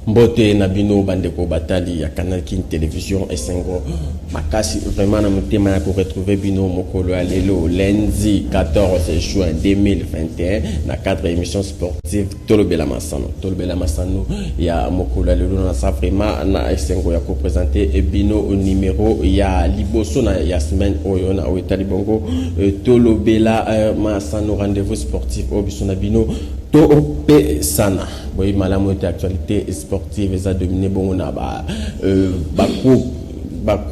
Mbote Nabino Bandeko Batali ya Canal King Télévision et Sengo Makasi vraiment na mutema ya retrouver Bino Mokolo Alelo lundi 14 juin 2021 na cadre émission sportive Tolobela Massano ya Mokolo Alelo na sa vraiment na Sengo ya ko présenter Bino numéro ya liboso na ya semaine oyo na Otali Bongo Tolobela Massano rendez-vous sportif obiso na Bino to sana boy malamu ete actualité sportive eza dominé bongo na ba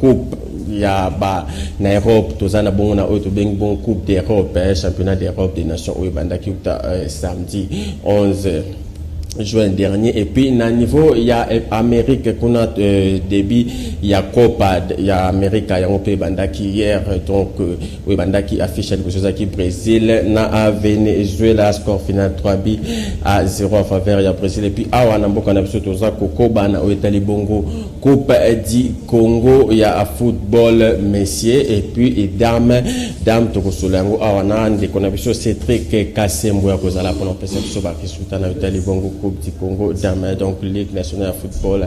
coupe ya ba na Europe tozana bongo na oto beng bon coupe d'Europe championnat d'Europe des nations oyo bandaki samedi 11 juin dernier. Et puis na niveau il y a Amérique qu'on a début il y a Copa il y a Amérique il y a un peu bandaki hier donc oui bandaki affiche quelque chose qui Brésil na Venezuela score final 3-0 en faveur ya Brésil. Et puis awa na mboka na biso toza kokoba na Otali Bongo Coupe du Congo il y a football messieurs et puis dame tokosolango awa na ndeko na biso Cédric Kasembo ya kozala pour pesa biso ba kisuta na Otali Bongo Coupe du Congo dame donc Ligue nationale de football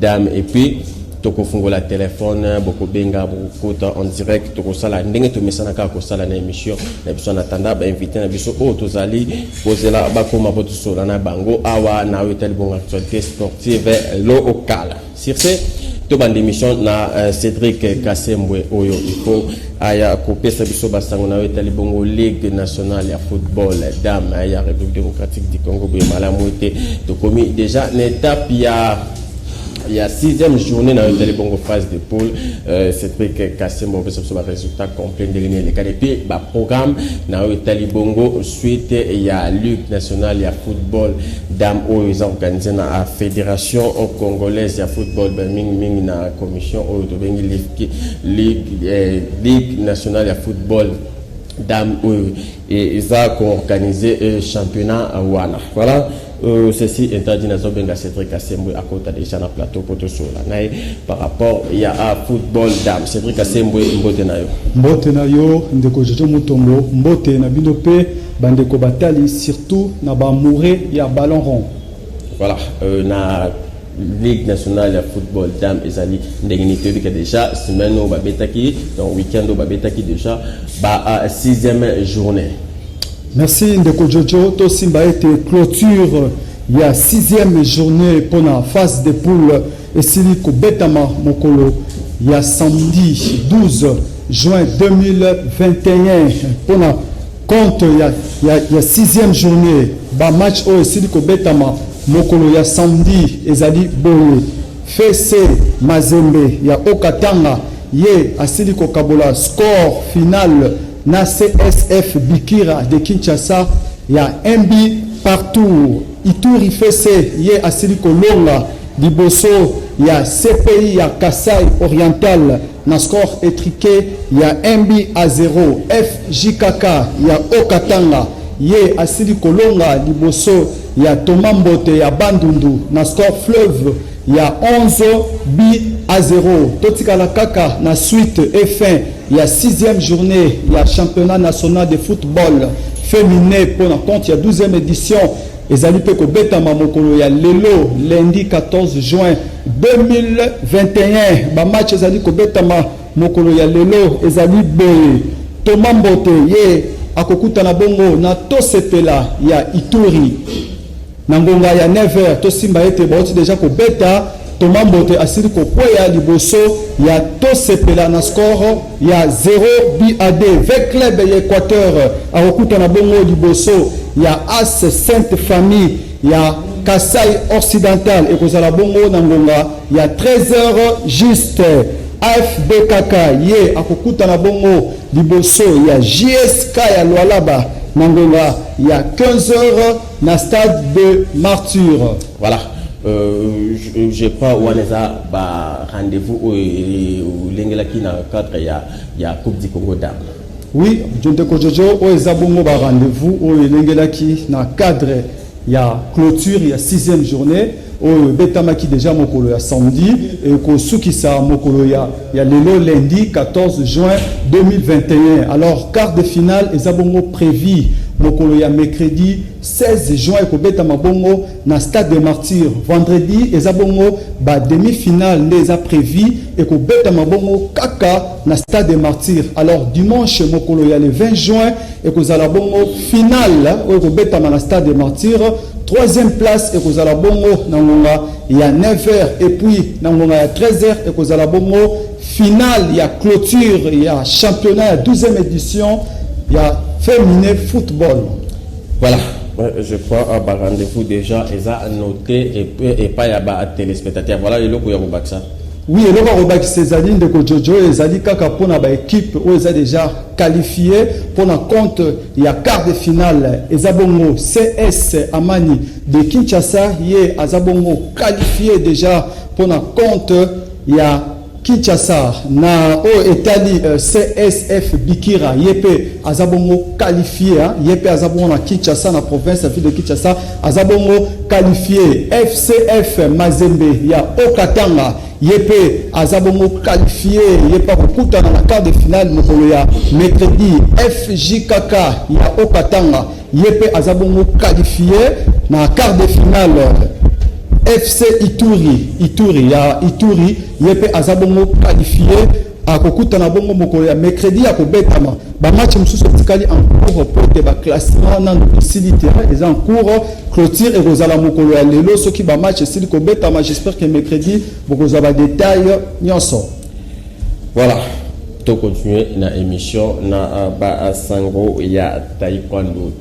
dame. Et puis toko fungola téléphone boko benga boko en direct toko sala ndenge to mesana ka ko sala na émission na biso na tanda ba invité na biso o tozali posela ba koma botu sola na bango awa na Otali Bongo actualité sportive locale. Sur ce to bande émission na Cédric Kasembwe oyo il aya kopesa biso basango na Otali Bongo Ligue nationale ya football dame ya République démocratique du Congo be malamu ete to komi déjà une étape il y a 6e journée dans Otali Bongo phase de poule. Cédric Kassembo peut se résultat complet de l'année. Et puis programme dans Otali Bongo suite il y a Ligue nationale il y a football dame où ils ont organisé la fédération congolaise il y a football ming na commission où Ligue nationale il y a football dame où ils ont organisé championnat à Wana. Voilà. Ceci étant dit, nous avons Cédric Kassembo à côté déjà dans le plateau pour tout cela. Par rapport il y a un football dame. Cédric Kassembo mbote na yo ndeko jojo mutombo mbote na binope bandeko batali surtout na ba mouré ya ballon rond. Voilà na Ligue nationale de football dame ezali ndengini que déjà semaine au babetaki donc week-end au babetaki déjà ba 6e journée. Merci Ndeko Jojo. To Simba été clôture il y a 6e journée pour la phase de poule et Siliko Betama Mokolo il y a samedi 12 juin 2021 pour la compte il y a 6e journée ba match au Siliko Betama Mokolo il y a samedi ezali boye FC Mazembe il y a Okatanga ye Asiliko Kabola score final na CSF Bikira de Kinshasa il y a un but partout. Ituri FC ye asili kolonga liboso il y a CPI il y a Kasai Oriental na score étriqué il y a 1-0. FJKK il y a Okatanga ye asili kolonga liboso il y a Tomambote il y a Bandundu na score fleuve il y a 11-0. Totikala kaka na suite et fin il y a 6e journée il y a championnat national de football féminin pour la compte il y a 12e édition ezali pe ko betama mokolo ya lelo lundi 14 juin 2021 ba match ezali ko betama mokolo ya lelo ezali boye Tomambote ye akokuta na bongo na tosepela ya Ituri na ngonga ya 9h to Simba ete baoti déjà ko beta Tomambote asili ko poya liboso ya tosepela na score ya 0-2 avec club ya Équateur akokuta na bongo liboso ya AS Sainte Famille ya Kasai Occidental et kozala bongo na ngonga ya 13h juste. AFBKK ye akokuta na bongo liboso ya JSK ya Lualaba na ngonga ya 15h na stade de Martyr. Voilà. Je crois où on est à rendez-vous au Lengela qui dans le cadre il y a Coupe du Congo dame. Oui, je te Jojo au Ezabongo ba rendez-vous au Lengela qui dans le cadre il y a clôture il y a 6e journée au Betamaki déjà mokolo ya samedi et ko sukisa mokolo ya lelo lundi 14 juin 2021. Alors quart de finale Ezabongo prévu mokolo ya mercredi 16 juin ekobeta mabongo na stade des martyrs. Vendredi ezabongo ba demi-finale neza prévu ekobeta mabongo kaka na stade des martyrs. Alors dimanche mokolo ya le 20 juin ekozala bongo finale ekobeta na stade des martyrs. Troisième place ekozala bongo na ngonga ya 9h et puis na ngonga ya 13h ekozala bongo finale ya clôture ya championnat ya 12e édition ya féminin football. Voilà, je crois un rendez-vous déjà est noté et pas ya ba téléspectateurs. Voilà le logo ya Robaksa. Oui, et le Robak Césarine de Kojojo et Zali Kaka pour la équipe où ils ont déjà qualifié pour la compte il y a quart de finale Ezabongo CS Amani de Kinshasa yé Azabongo qualifié déjà pour la compte il y a Kinshasa na o Etali CSF Bikira Yepe Azabongo qualifié Yepe Azabongo na Kinshasa na province ville de Kinshasa Azabongo qualifié FCF Mazembe ya Okatanga Yepe Azabongo qualifié Yepe Okuta na quart de finale mokolo ya mercredi FJKK ya Okatanga Yepe Azabongo qualifié na quart de finale FC Ituri ya Ituri Yepe Azabongo qualifié à Kokuta na bongo mokolo ya mercredi à Kobetama ba match mususu tikali en cours pour te ba classement na facilité les en cours clôture et rozala mokolo ya lelo soki ba match sili Kobetama. J'espère que mercredi beaucoup ba détails nyonso. Voilà, to continuer na émission na ba sango ya taekwondo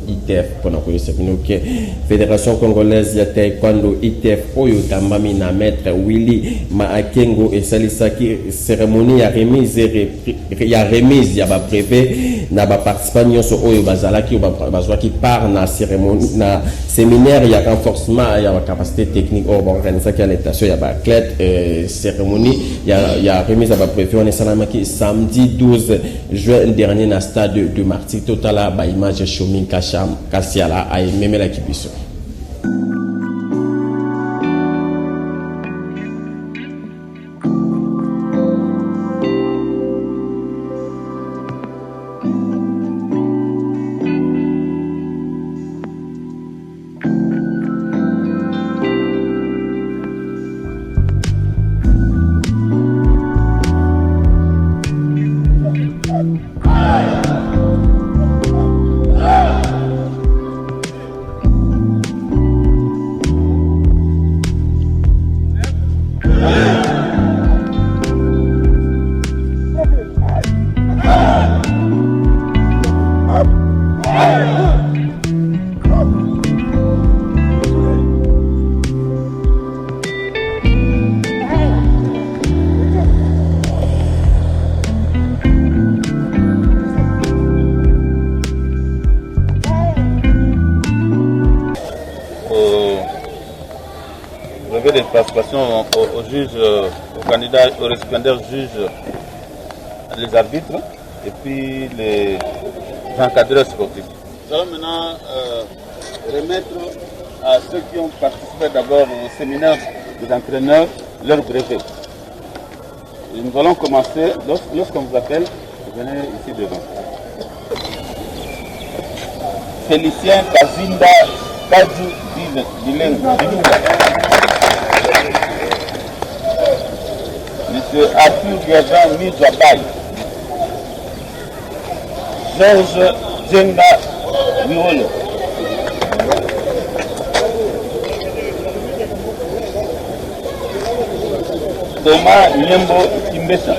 ITF pona ko yesebino ke Fédération congolaise ya taekwondo ITF oyo tambami na maître Willy Maakengo et salisaki cérémonie ya remise ya ba brevet na ba participants nyonso oyo bazalaki bazwaki part na cérémonie na séminaire ya renforcement ya capacité technique au organisation ya l'étation ya ba athlète cérémonie ya remise ya ba brevet on est samedi 12 juin dernier na stade de Martyr totala ba image Chomin Kasiala a même la kibiso. Des participations aux juges, aux candidats, aux récipiendaires juges, les arbitres et puis les encadreurs sportifs. Nous allons maintenant remettre à ceux qui ont participé d'abord au séminaire des entraîneurs leur brevet. Et nous allons commencer, lorsqu'on vous appelle, venez ici devant. Félicien Kazinda Kadju Dilenga. Monsieur Arthur Gazan Mizabay, Georges Djenga Miolo, Thomas Nyembo Kimbesa,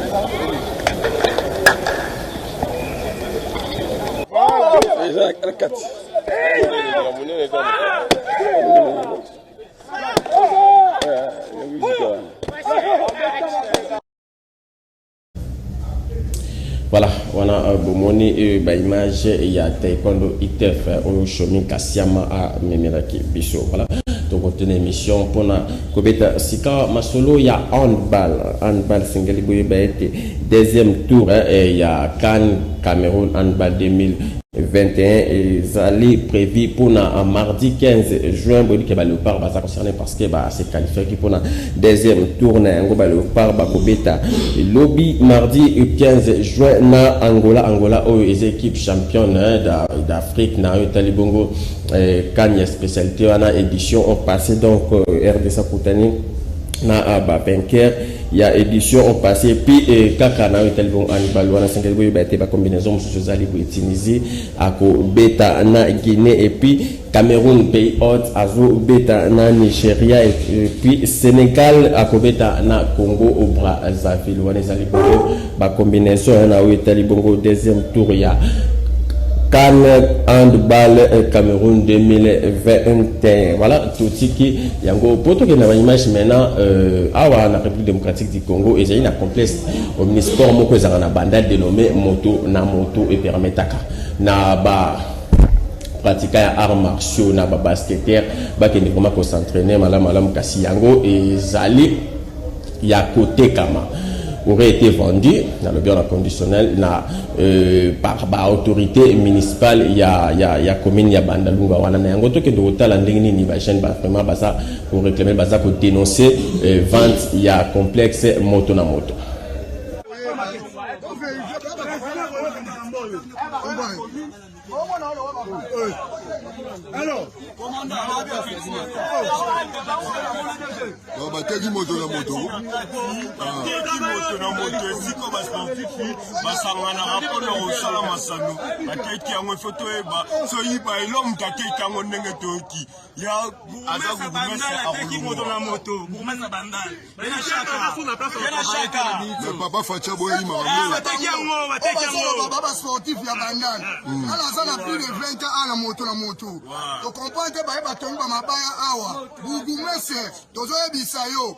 voilà, on a bomoni ba image ya taekwondo ITF au Chomin Kasiama a Memelaki biso. Voilà, donc on a une émission pour na kobeta sika masolo ya handball singali boye ba été deuxième tour et ya CAN Cameroun handball 2000 21 ezali prévu pour na mardi 15 juin boli ke ba Léopard baza concerné parce que ba c'est qualifié pour na deuxième tour na yango ba Léopard ba kobeta lobby mardi 15 juin na Angola oyo les équipes championnes d'Afrique na yo talibongo Kanye spécialité wana édition ont passé donc RDC Koutani na ba vainqueur il y a édition au passé puis kaka na tel bon Hannibal wana sengel boy ba te ba combinaison mususu zali ko Tunisie ako beta na Guinée et puis Cameroun pays hôte azo beta na Nigeria et puis Sénégal ako beta na Congo au Brazzaville wana zali ko ba combinaison na tel bongo deuxième tour ya CAN handball Cameroun 2021. Voilà, tout ce qui y a un poto qui n'a pas image maintenant à la République démocratique du Congo et il y a une complexe omnisport moko ezana bandade dénommé moto et permetaka na ba pratiquer arts martiaux na ba basketteur ba qui vraiment ko s'entraîner malam kasi yango et zali ya côté kama aurait été vendu dans le bureau conditionnel par l'autorité municipale il y a commune ya Bandalunga wana na yango to ke do tala ndenge ni ba chaîne ba vraiment ba ça pour réclamer ba ça pour dénoncer vente il y a complexe moto na moto. Alors, non, bah t'as dit moto na moto. Siko ba sportif ba sangana rapona o sala masano. Ba teki yango photo eba so yiba elom ta teki yango ndenge toki. Ya azaku bumesa teki moto na moto. Bumesa bandal. Bena shaka. Le papa facha boyi ma. Teki yango. Baba sportif ya bandal. Ala sana plus de 20 ans na moto na moto. To comprendre ba eba tomba mabaya awa. Bugumese tozo ebisa yo.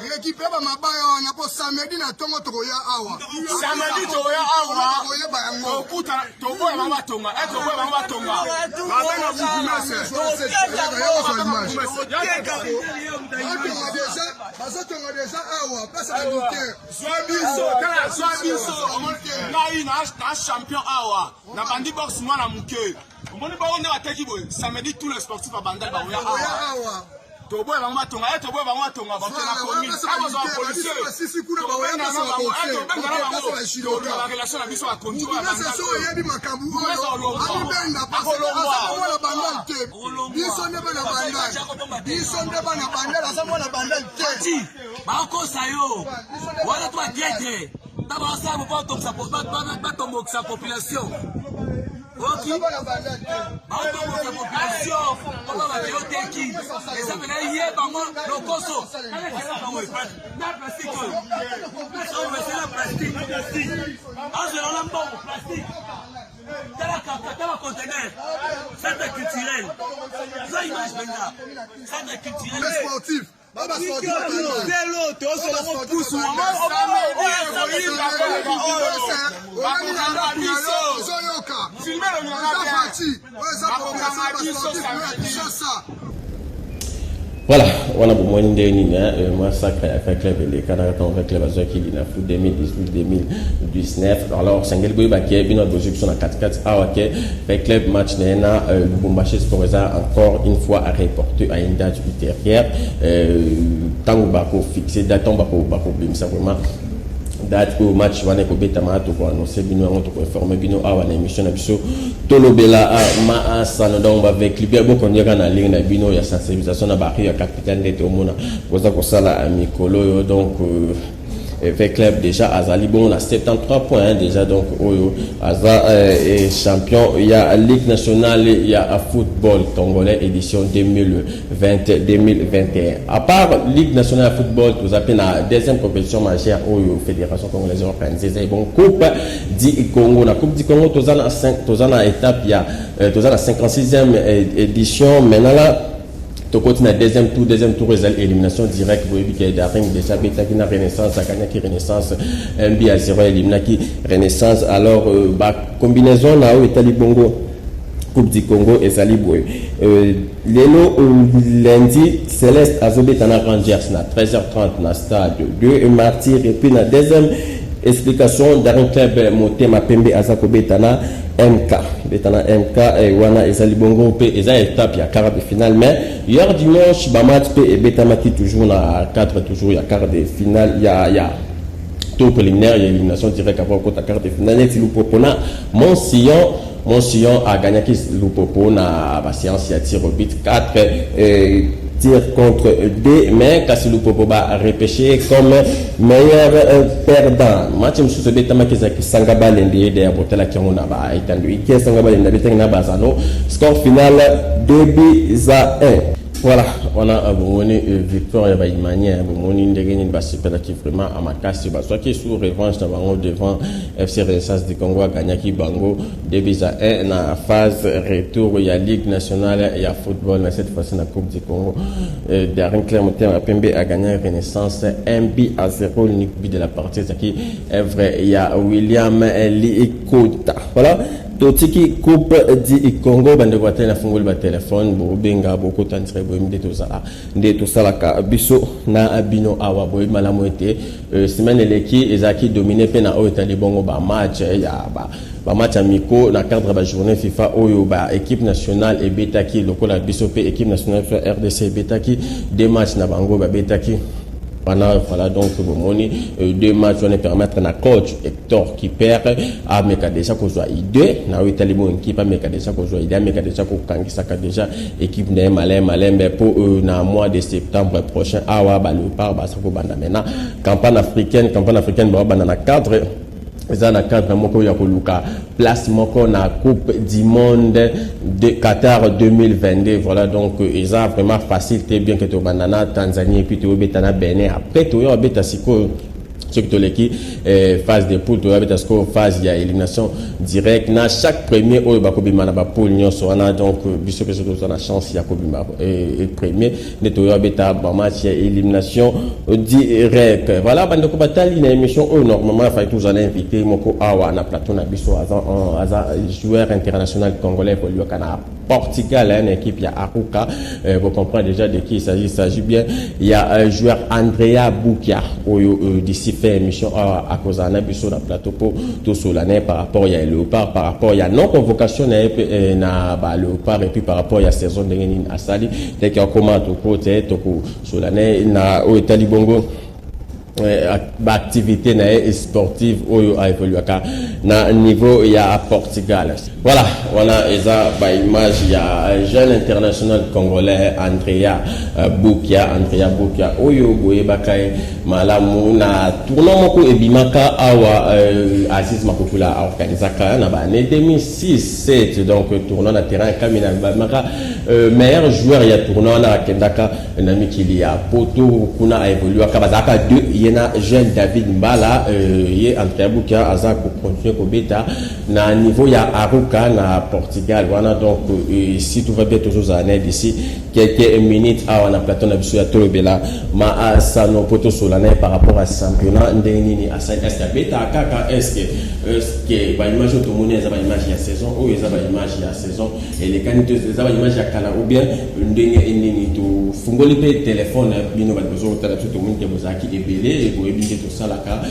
Récupérer ba mabaya wana po samedi na tongo tokoya awa. Samedi tokoya awa. Okuta tokoya mama tonga. Tokoya mama tonga. Baba bugumese. Bazotonga déjà awa. Place à douter. Soit biso. Ngai na champion awa. Na bandi box mwana muke. Mboni ba ona ataki boy. Samedi tous les sportifs à Bandal ba oya awa. Toboya bango tonga toboya bango tonga ba tena komi aba zo policier sisi kuna ba wena na bango bengana bango la relation na biso a conduit ba bango so yebi makambu ali benda parce que asa na bandal te biso ne bana bandal asa na bandal te ba ko sayo wala toi diete taba sa bo to ba tombo sa population. Ok, la population, on va faire au qui et ça fait hier par moi le coso. La plastique, on va faire la plastique. Ah, c'est un bon plastique. T'as la conteneur. Ça c'est culturel. Ça image maintenant. Ça c'est culturel. Les sportifs. Baba sportif. C'est l'autre, c'est le pouce. Voilà, on a besoin de moi sacré avec club les Canadiens avec club qui est na 2018-2019. Alors Sengel Boy Baké bien notre projection à 4-4 avec club match na Lubumbashi Sporeza encore une fois à reporter à une date ultérieure. Tant bako fixé date bako bimsa vraiment date au match wana ko betama to ko annoncer bino ngo to ko informer bino awa na émission na biso tolobela ma asano donc avec libé boko nyaka na ligne na bino ya sensibilisation na bari ya capitaine de tomona koza ko sala mikolo donc avec club déjà azali bon on a 73 points déjà donc oyo aza champion il y a Ligue nationale il y a football congolais édition 2020-2021 à part Ligue nationale de football vous appelez la deuxième compétition majeure oyo fédération congolaise organisée c'est bon coupe du Congo la coupe du Congo tozana étape il y a tozana 56e édition maintenant là to continue deuxième tour élimination directe pour éviter d'arriver déjà bêta qui na Renaissance à Kanya qui Renaissance MB à 0 élimina qui Renaissance alors combinaison là où Italie Bongo Coupe du Congo et Zaliboué lelo lundi Céleste Azobetana Rangers na 13h30 na stade 2 Martyr et puis la deuxième explication d'un club Motema Pembe Azakobetana MK betana MK wana ezali bongo pe eza étape ya quart de finale mais hier dimanche ba match pe betamaki toujours na cadre toujours ya quart de finale ya tour préliminaire ya élimination directe avant contre quart de finale et Lupopo na Monsillon a gagné Lupopo na ba séance ya tir au but 4 tir contre 2 mais kasi Lupopo ba repêché comme meilleur perdant match msusu betama kezaki sangaba lende de botela ki ngona ba itandu ike sangaba lende betanga na bazano score final 2-1. Voilà, on a une victoire et une manière, on a une superlative vraiment à ma casse, soit qui est sous revanche devant FC Renaissance du Congo a gagné qui Bango 2-1 dans la phase retour, il y a Ligue nationale, il y a football, mais cette fois-ci la Coupe du Congo. Darren Clermont a Pembe a gagné Renaissance 1-0, l'unique but de la partie, c'est qui est vrai, il y a William Likota. Voilà. Totiki coupe di Congo bande voiture na fungoli ba téléphone bo benga boko tantre bo mde to sala ka biso na abino awa bo malamu ete semaine leki ezaki dominé pe na o etali bongo ba match ya ba match amiko na cadre ba journée FIFA oyo ba équipe nationale et betaki lokola biso pe équipe nationale RDC betaki des matchs na bango ba betaki. Voilà donc deux matchs vont permettre à coach Hector qui perd à Mekadesha ko joa idée na Italie bon équipe à Mekadesha ko joa idée Mekadesha ko kangisaka déjà équipe ne malin mais pour na mois de septembre prochain awa ba le par ba sako banda maintenant campagne africaine ba banda na cadre eza na cadre moko ya koluka place moko na coupe du monde de Qatar 2022. Voilà donc eza vraiment facile bien que to banana Tanzanie et puis to betana Benin après to yo beta siko qui phase de poule, phase de élimination directe. Na chaque premier au bakobima na ba poule nyonso wana donc biso peso to na chance ya kobima et premier netoyo beta ba match élimination directe. Voilà bande ko batali na émission normalement fa tous en invité moko awa na plateau na biso aza joueur international congolais pour le Canada. Portugal, une équipe, il y a Aruka, vous comprenez déjà de qui il s'agit bien. Il y a un joueur Andrea Boukia, d'ici fait émission à cause d'un abisso dans le plateau pour tout sur l'année par rapport il y a Léopard, par rapport il y a non-convocation na Léopard et puis par rapport il y a saison de Nini Asali, dès qu'il y a comment tout côté, tout sur l'année, na Italie Bongo. Activité sportive ou a évolué na niveau il y a Portugal. Voilà eza ba image il y a un jeune international congolais Andrea Boukia oyo boye bakai malamu na tournoi moko ebimaka awa Aziz Makukula organisaka na ba 2006-7 donc tournoi na terrain kamina maka meilleur joueur il y a tournoi na kendaka na mikili ya poto kuna a évolué ka bazaka 2 yena jeune David Mbala ye Andrea Boukia aza ko continuer ko beta na niveau ya Aruka na Portugal voilà donc si tout va bien toujours en aide ici quelques minutes à on a plateau na biso ya Tolobela ma sano poto solane par rapport à ce championnat ndeni à ça est beta kaka est-ce que ba image tout monde za ba image ya saison ou za ba image ya saison et les candidats za ba image ya kala ou bien ndenge ndeni to fungoli pe téléphone bino ba besoin de tout monde que vous aki ebele et vous ebile to salaka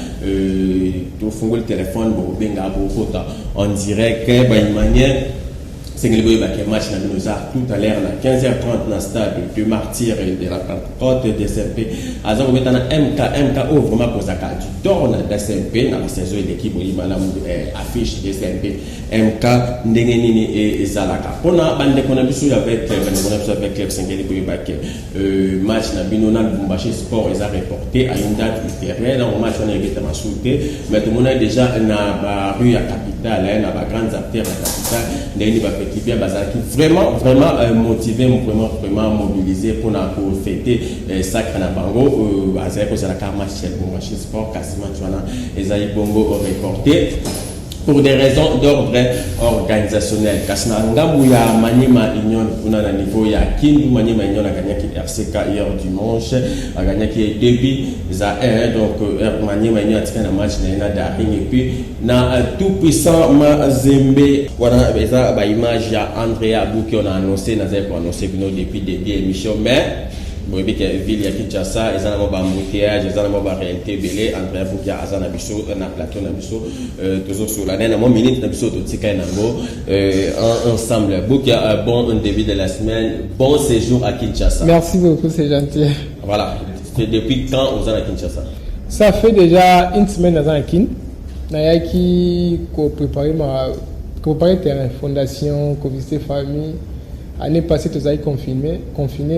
to fungoli téléphone bo benga bo kota on dirait que ba manière c'est que le match na Minoza tout à l'heure à 15h30 dans stade de Martyr et de la côte de SMP azan ko betana MK vraiment pour ça du tourne de SMP dans la saison de l'équipe Olimala affiche de SMP MK ndenge nini et Zalaka pona bande kona biso avec club Sengeli pour match na Binona Lubumbashi Sport ils a reporté à une date ultérieure dans le match on a été masouté mais tout le monde est déjà na rue à capitale na ba grandes artères à capitale ndenge ba qui bien bazaki vraiment motivé vraiment mobilisé pour fêter sacre na bango azay ko sala karma chef Lubumbashi Sport quasiment tuana ezali bongo reporté pour des raisons d'ordre organisationnel. Kasna ngambu ya Maniema Union kuna na niveau ya Kindu Maniema Union a gagné qui RCK hier dimanche a gagné qui début za 1 donc Maniema Union a tiré un match na Daring et puis na tout puissant Mazembe voilà eza ba image ya Andrea Bouki on a annoncé na za pour annoncer bino depuis début émission mais boyebi ke ville ya Kinshasa eza na mo ba embouteillage eza na mo ba réalité belé entre pour kia azana biso na plateau na biso toujours sur la na mo minute na biso to tika nango ensemble bokia bon début de la semaine, bon séjour à Kinshasa. Merci beaucoup, c'est gentil. Voilà, c'est depuis quand vous êtes à Kinshasa? Ça fait déjà une semaine à Kin. Nayaki ko préparer terrain, fondation, ko visiter famille. Année passée, tu as confiné,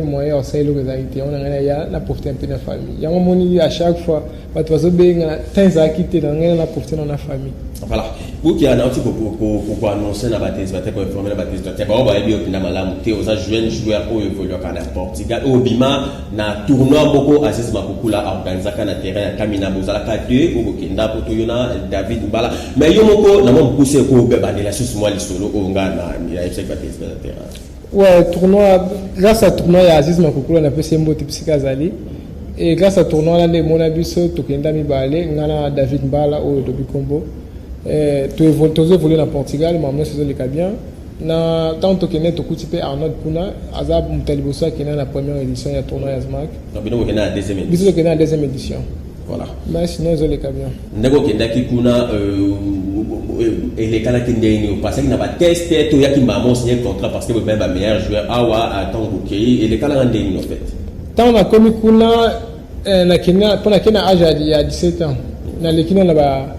moi et Osei le réalité. On a profité un peu de la famille. Il y a un moment à chaque fois, tu vas bien, tu as quitté, on a profité de la famille. Voilà. Pour qui a un petit peu pour annoncer la baptême, pour informer la baptême, tu vas voir bien au final tu es aux jeunes joueurs qui évoluent au Portugal. Au Bima, na tournoi beaucoup Aziz Makukula organisé na terrain Kamina Bozala 2 au Kenda pour Toyona David Mbala. Mais yo moko na mo pousser ko be bandela sur moi les solo au ngana ya FC baptême na terrain. Ouais, tournoi, grâce à tournoi, il y a Aziz Makukula, on a fait Sembo Tipsikazali. Et grâce à tournoi, on a mon abisso, Tokenda Mibale, on a David Mbala au Dobi Combo. Tu évolué dans Portugal, mais c'est le cas bien. Tant que tu es Arnaud Puna, Azab Moutalibosa qui est dans la première édition, il y a tournoi Azmak. Donc, nous sommes à la deuxième édition. Nous sommes à la deuxième édition. Voilà. Mais sinon, ils ont les cas bien. Nous sommes et les cas qui parce qu'il n'a pas testé, tout y a qui m'a signé un contrat parce que vous êtes le meilleur joueur. Awa, attends, et les cas là, en fait. Tant on a commis Kuna, pour la Kenya âge il y a 17 ans. Dans l'équipe, on a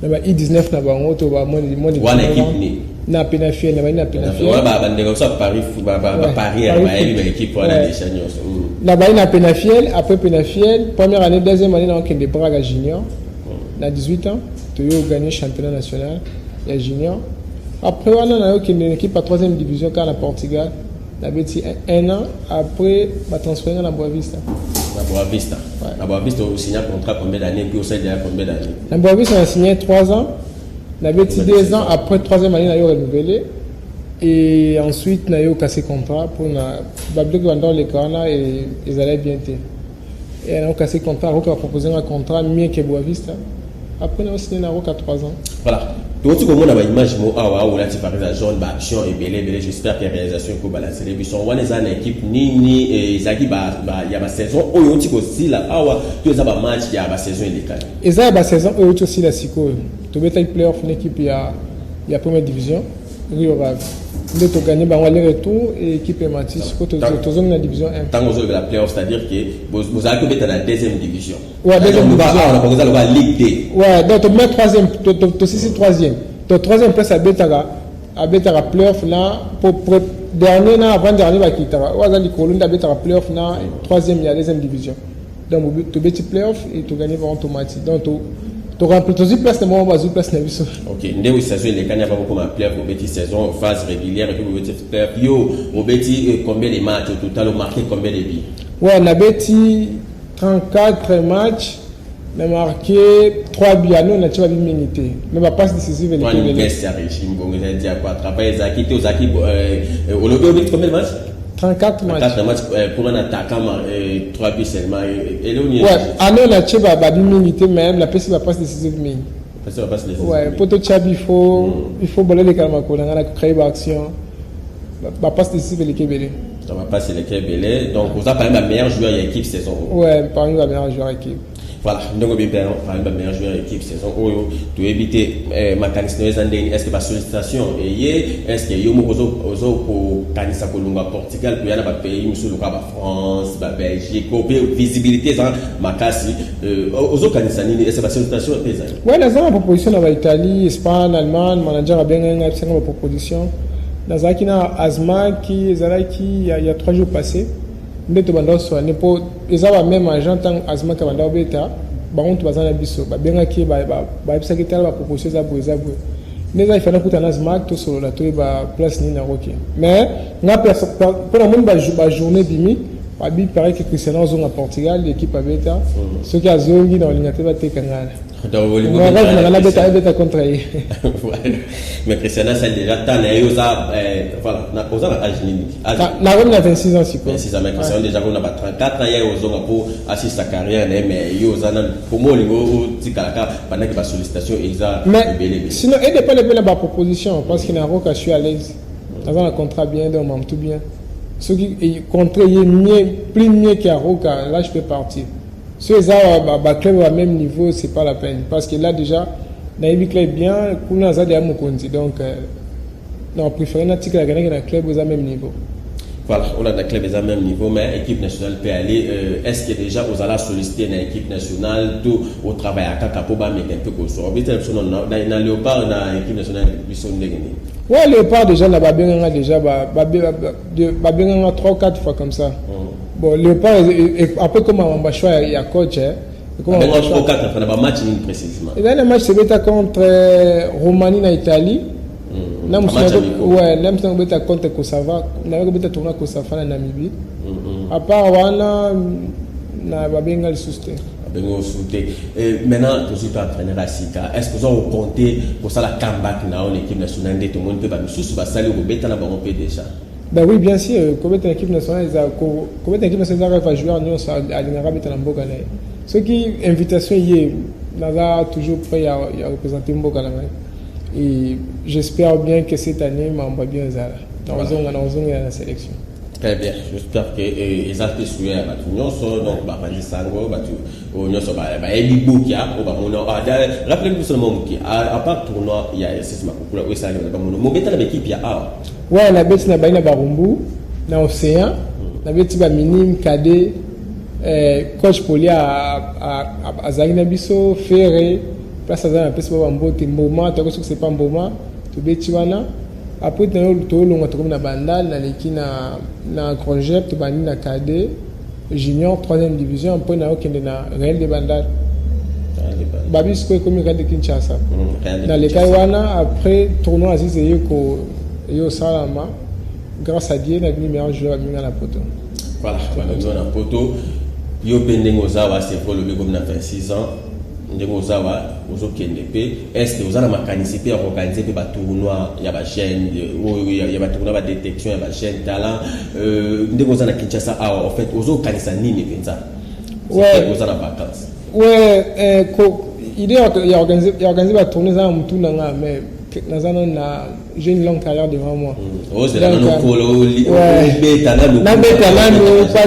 I19 na bango to ba moni wana équipe ni na penafiel na penafiel wa ba bandeko sa Paris Paris ba équipe wana des chanyon na ba na penafiel après penafiel première année deuxième année na Kende Braga junior na 18 ans to yo gagné championnat national ya junior après on a eu une équipe à 3e division quand à Portugal na beti un an après ba transféré na Boavista. La Boavista a signé un contrat combien d'années puis au sein de combien d'années? La Boavista a signé 3 ans. On a 2 ans après 3e année, on a renouvelé. Et ensuite, on a cassé contrat pour dans les Corona et ils allaient bien être. Et on a cassé contrat, on a proposé un contrat mieux que Boavista. Après, on a signé un 3 ans. Voilà. Donc, tu comprends une image où par exemple, zone d'action et belé, j'espère que la réalisation est la télévision. On a une équipe ni Zaki, il y a une saison où il y a aussi la tu as un match, il y a une saison décalée. Et ça, il y a une saison où il y a aussi la Sico. Tu as une playoff, une équipe, il y a première division. Rio Rave. Tu as gagné le retour et l'équipe est Matisse. Tu as dans la division 1. Tant que vous avez la playoff, c'est-à-dire que vous avez dans la deuxième division. Oui, deuxième division. Vous avez la Ligue D. Oui, donc tu mets 3e, tu aussi 3e. Tu as 3e place à Betara playoff là. Pour dernier, avant-dernier, tu as Betara playoff là, 3e, il y a la 2e division. Donc tu as petit playoff et tu gagnes automatique. Donc tu remplis toutes les places, moi, je vais place Naviso. Ok, nous, saison, les Canadiens vont comme playoff pour petite saison, phase régulière, et puis pour petit playoff. Yo, au petit, combien de matchs au total, au marqué combien de buts? Ouais, on a petit 34 matchs, on a marqué 3 buts à nous, on a tué 8 minutes. Mais ma passe décisive, elle est bonne. On a c'est régime, bon, on a dit à quoi? Travailler, Zaki, au logo, combien de matchs? 34 matchs. 34 matchs pour un attaquant, 3 buts seulement. Ouais, à nous, on a tué 8 minutes, même la passe décisive. Ouais, pour tout Tchabi, il faut voler les Kalamako, on a créé une action. La passe décisive, elle est Kébélé. Ça va passer les Kébélé. Donc, vous avez parlé de la meilleure joueur de l'équipe saison. Ouais, parmi la meilleure joueur de l'équipe. Voilà, donc bien parmi la meilleure joueur de l'équipe saison. Tu éviter mécanisme est-ce que la sollicitation est-ce que yo mokozo pour kanisa kolunga Portugal pour yana ba pays musu luka ba France, ba Belgique, pour visibilité ça makasi ozo kanisa nini est-ce que la sollicitation est présente? Ouais, la zone proposition dans Italie, Espagne, Allemagne, manager a bien une proposition. Dans Zakina Azma qui il y a 3 jours passés. Nous avons les même agent tant Azma qui a bêta. Baron tu vas en abisso. Bien qui secrétaire va proposer ça pour ça. Mais il fallait que Azma tout sur la toile place ni na roki. Mais pour la monde ba journée demi. Il paraît que Cristiano Ronaldo à Portugal l'équipe a bêta. Ce qui a zongi dans l'Inglaterre va te canal. Mais Cristiano c'est déjà tant voilà na 26 ans si quoi 26 ans mais Cristiano déjà on a 34 ans il a pour assister sa carrière mais pour moi niveau tikalaka pendant que la sollicitation exa sinon il dépend de la proposition parce qu'il n'a pas qu'à suis à l'aise dans un contrat bien donc tout bien Ce qui contre mieux, plus mieux qu'Aroka, là je peux partir. Si les club au même niveau, c'est pas la peine. Parce que là déjà, Naïbi club bien, Kuna Zadi à Mukonzi. Donc, on préfère un article à gagner un club au même niveau. Voilà, on a des clubs à même niveau, mais l'équipe nationale peut aller. Est-ce que déjà vous allez solliciter une équipe nationale tout au travail à Kakapoba, mais un peu comme ça? Vous avez dans Léopard, dans l'équipe nationale, ils sont dégainés. Ouais, Léopard déjà, là, déjà, 3 ou 4 fois comme ça. Bon, Léopard, un peu comme un choix, il y a coach. Comme un match, il y a un match précisément. Il y a un match, c'est contre Roumanie en Italie. Nam beta contre Kosovo, na beta tourna Kosovo na Namibie. À part wana na babenga le souté. Babenga souté. Maintenant, tu es entraîneur à Sika. Est-ce que vous avez compté pour ça la comeback na l'équipe nationale de tout le monde peut pas nous sous va salir au beta na ba on peut déjà. Ben oui, bien sûr, comme l'équipe nationale va jouer en ça à l'Inara beta na mboka na. Ce qui invitation hier, naza toujours prêt à représenter mboka na. Et j'espère bien que cette année, on va bien ça. Dans la sélection. Très bien. J'espère que les artistes souillés à Batunion, donc, Bapandi Sango, Batunion, rappelez-vous seulement à part tournoi, il y a SS Makukula, où ça arrive, mon bête à l'équipe, il y a. Ouais, la bête n'a pas eu Barumbu, dans l'océan, la bête va minime, cadet, coach Poli à Zaginabiso, Ferré. Place à un peu de moment, tu as que c'est pas un moment, tu bêtiwana. Après, tu as na bandal, na l'équipe na crochet, tu as na cadet, junior, 3e division, après, tu as na réel de bandal. Babi, c'est comme il y a de Kinshasa. Dans les Kaiwana, après, tournoi Aziz et Yo Salama, grâce à Dieu, on a mis meilleur joueur à la poteau. Voilà, on a mis la poteau. Yo Bendengozawa, c'est pour le comme 26 ans. Est-ce que vous avez la mécanicité à organiser des tournois, il y a des chaînes, il y a des tournois de détection, il y a des chaînes talent. Vous avez Kinshasa, en fait, vous avez organisé ça. Ouais. Vous avez vacances. Ouais, il y a organisé des tournois mais j'ai une longue carrière devant moi. Parce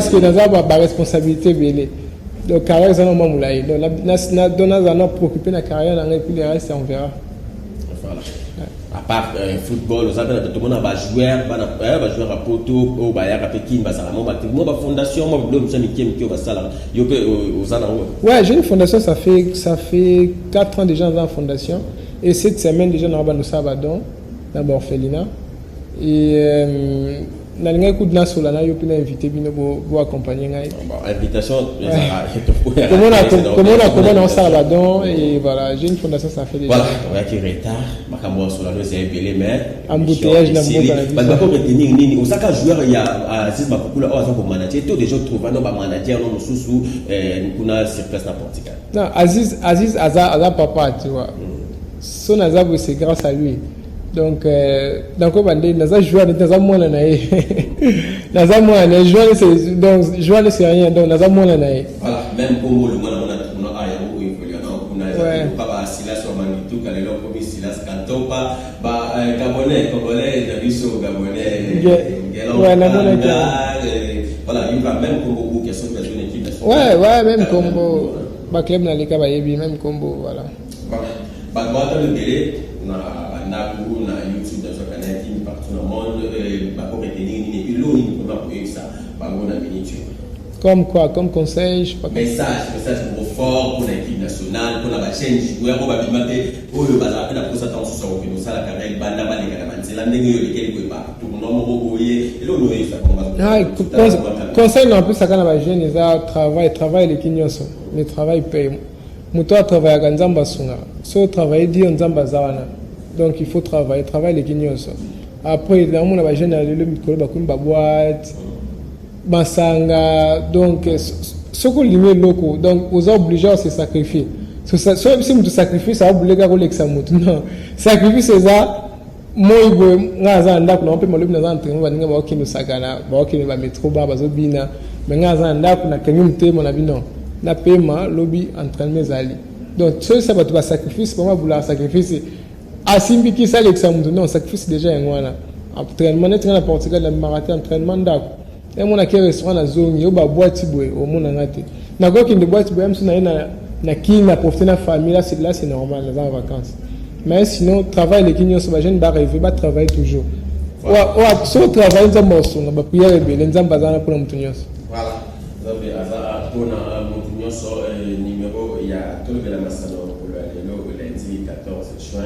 que nous avons la responsabilité. Donc, carrière, c'est normal. Donc, on a préoccupé de la carrière, et puis le reste, on verra. Voilà. À part football, tout le monde va jouer à Poto, au Bayard, à Pékin, à fondation, ouais, j'ai une fondation, ça fait 4 ans déjà dans la fondation. Et cette semaine, déjà, nous avons Sabadon, dans l'orphelinat. Et na linga coup de na sola na yo pina invité bino bo accompagner ngai invitation comment on Salvador et voilà j'ai une fondation ça fait déjà voilà on a qui retard makambo sola no c'est belé mais embouteillage na mboka parce que retenir nini osaka joueur ya Aziz Makukula o azako manager to déjà trouver no ba manager no mususu kuna sur place na Portugal non Aziz aza papa tu vois son azabo c'est grâce à lui. Donc, dans naza joueur naza mwana na ye naza mwana joueur c'est rien donc naza mwana na ye voilà même Congo le mwana on a aya ko evolue on a pas Silas wa Manitou kalelo ko Silas Kantopa ba Gabonais de biso Gabonais ouais na mona voilà il va même Congo qui sont dans une équipe nationale ouais même Congo ba club na lika ba yebi même Congo voilà ba moi le délai na YouTube dans un canal qui partout dans le monde comme quoi comme conseil je pas message pour fort pour l'équipe nationale pour la chaîne joueur on va bimater pour le bazar la pose attention sur que ça la carrière banda ba les gars c'est la ndenge yo lequel ko pas tout le monde boboyer et l'on ça combat conseil non plus ça quand la jeune ils travail les kinyoso le travail paye muto travail à nzamba sunga so travailler dit nzamba zawana. Donc il faut travailler les guignols. Après, là, on a des jeunes le micro, ba boîte, basanga. Donc, ce qu'on limite locaux. Donc, aux obligés à se sacrifier. Si vous sacrifiez, ça va vous légaler avec ça. Non, sacrifice c'est ça. Moi, ngaza ndaku na mpema lobi na entraînement baninga ba okino sagana, ba okino ba metro ba bazobina. Mais ngaza ndaku na kenyu mtemo na bino. Na pema lobi entraînement zali. Donc, ça va te sacrifice, pour moi vouloir sacrifier. Asimbiki ça l'examen non sacrifice déjà un entraînement n'être à Portugal le marathon entraînement d'accord et mon aké restaurant na zone yo ba boîte boy au mon ngate na go ki de boîte boy mso na ki na profiter na famille là c'est normal dans vacances mais sinon travail les kinyo so ba jeune ba rêver ba travailler toujours wa so travail za moso na ba prière belé nzamba za na pour mutu nyonso voilà zabe aza tona mutu nyonso numéro ya tolobela masano pour le lundi 14 juin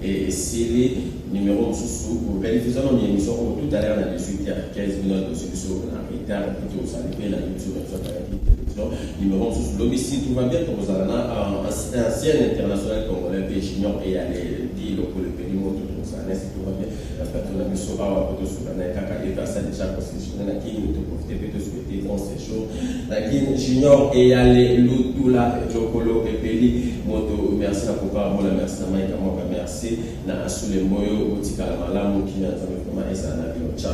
et c'est les numéros sous pour vérifier dans une émission tout à l'heure à 18h15 minutes de solution en retard plutôt ça dépend la YouTube sur la télévision numéro sous l'homicide tout va bien pour vous en ancien international congolais junior et aller dire pour le pays tout ça tout va bien parce que la mission va pour tout sur la kaka et ça déjà constitutionnel qui nous profiter de souhaiter bon séjour la junior et aller l'outula jokolo et peli moto merci à papa bon merci à Mike merci na sous les moyens au tika la malamu qui n'a jamais vraiment et ça n'a pas ciao